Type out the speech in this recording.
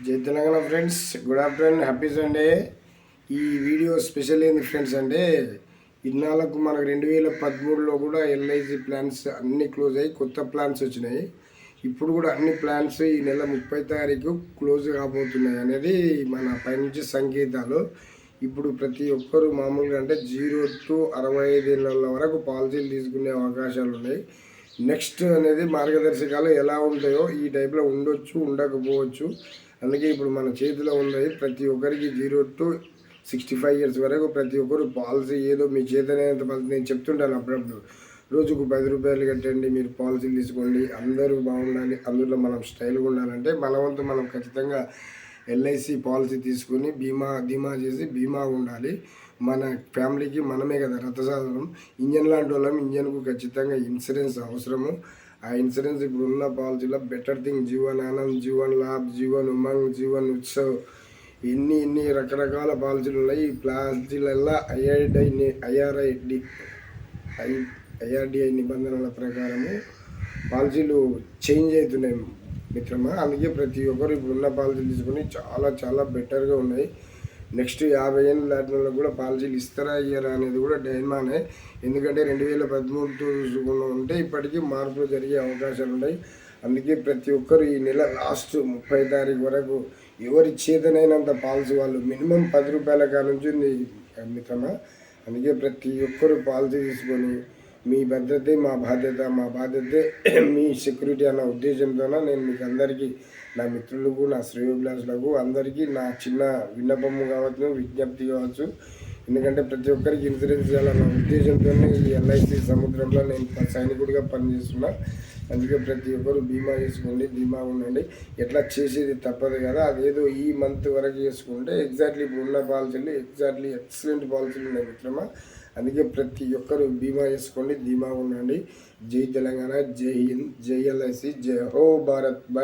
జై Telangana friends, good afternoon, happy Sunday. ఈ video special ఏంది ఫ్రెండ్స్ అంటే, ఇన్నాళ్ళకు మనకు 2013లో కూడా ఎల్ఐసి ప్లాన్స్ అన్నీ క్లోజ్ అయ్యి కొత్త ప్లాన్స్ వచ్చినాయి. ఇప్పుడు కూడా అన్ని ప్లాన్స్ ఈ నెల 30 తారీఖు క్లోజ్ కాబోతున్నాయి అనేది మన పైనుంచి సంకేతాలు. ఇప్పుడు ప్రతి ఒక్కరు మామూలుగా అంటే 0 to 65 ఏళ్ళ వరకు పాలసీలు తీసుకునే అవకాశాలు ఉన్నాయి. నెక్స్ట్ అనేది మార్గదర్శకాలు ఎలా ఉంటాయో ఈ టైప్లో ఉండొచ్చు, ఉండకపోవచ్చు. అందుకే ఇప్పుడు మన చేతిలో ఉన్నది ప్రతి ఒక్కరికి 0 to 65 ఇయర్స్ వరకు ప్రతి ఒక్కరు పాలసీ ఏదో మీ చేతనైనంత పాలసీ నేను చెప్తుంటాను అప్పుడప్పుడు. రోజుకు 10 రూపాయలు కట్టండి, మీరు పాలసీలు తీసుకోండి, అందరూ బాగుండాలి, అందులో మనం స్టైల్గా ఉండాలంటే మన వంతు మనం ఖచ్చితంగా ఎల్ఐసి పాలసీ తీసుకుని ధీమా చేసి ఉండాలి. మన ఫ్యామిలీకి మనమే కదా రథసాధనం. ఇంజన్ లాంటి వాళ్ళం, ఇంజన్కు ఖచ్చితంగా ఇన్సూరెన్స్ అవసరము. ఆ ఇన్సూరెన్స్ ఇప్పుడు ఉన్న పాలసీలో బెటర్ థింగ్, జీవన్ ఆనంద్, జీవన్ లాభ్, జీవన్ ఉమంగ్, జీవన్ ఉత్సవ్, ఇన్ని రకరకాల పాలసీలు ఉన్నాయి. ఈ పాలసీలల్లో ఐఆర్డిఐ నిబంధనల ప్రకారము పాలసీలు చేంజ్ అవుతున్నాయి మిత్రమా. అందుకే ప్రతి ఒక్కరు ఇప్పుడున్న పాలసీలు తీసుకుని చాలా బెటర్గా ఉన్నాయి. నెక్స్ట్ 50 ఏళ్ళు దాటిన వాళ్ళకి కూడా పాలసీలు ఇస్తారా ఇయ్యరా అనేది కూడా డైమానే. ఎందుకంటే 2013 ఉంటే ఇప్పటికీ మార్పులు జరిగే అవకాశాలు ఉన్నాయి. అందుకే ప్రతి ఒక్కరు ఈ నెల లాస్ట్ 30 తారీఖు వరకు ఎవరి చేతనైనంత పాలసీ వాళ్ళు మినిమం 10 రూపాయల కాడ నుంచి ఉంది మిత్రమా. అందుకే ప్రతి ఒక్కరు పాలసీ తీసుకొని మీ భద్రతే మా బాధ్యతే మీ సెక్యూరిటీ అన్న ఉద్దేశంతో నేను మీకు అందరికీ, నా మిత్రులకు, నా శ్రేయోభిలాషులకు అందరికీ నా చిన్న విన్నపము కావచ్చు, విజ్ఞప్తి కావచ్చు. ఎందుకంటే ప్రతి ఒక్కరికి ఇన్సూరెన్స్ చేయాలన్న ఉద్దేశంతోనే ఈ ఎల్ఐసి సముద్రంలో నేను సైనికుడిగా పనిచేస్తున్నా. అందుకే ప్రతి ఒక్కరు బీమా చేసుకోండి, ఉండండి. ఎట్లా చేసేది తప్పదు కదా, అదేదో ఈ మంత్ వరకు చేసుకుంటే ఎగ్జాక్ట్లీ ఇప్పుడు ఉన్న పాలసీలు ఎక్సలెంట్ పాలసీలు ఉన్నాయి మిత్రమా. అందుకే ప్రతి ఒక్కరు బీమా చేసుకోండి, ఉండండి. జై తెలంగాణ, జై హింద్, జై ఎల్ఐసి, జై హో భారత్.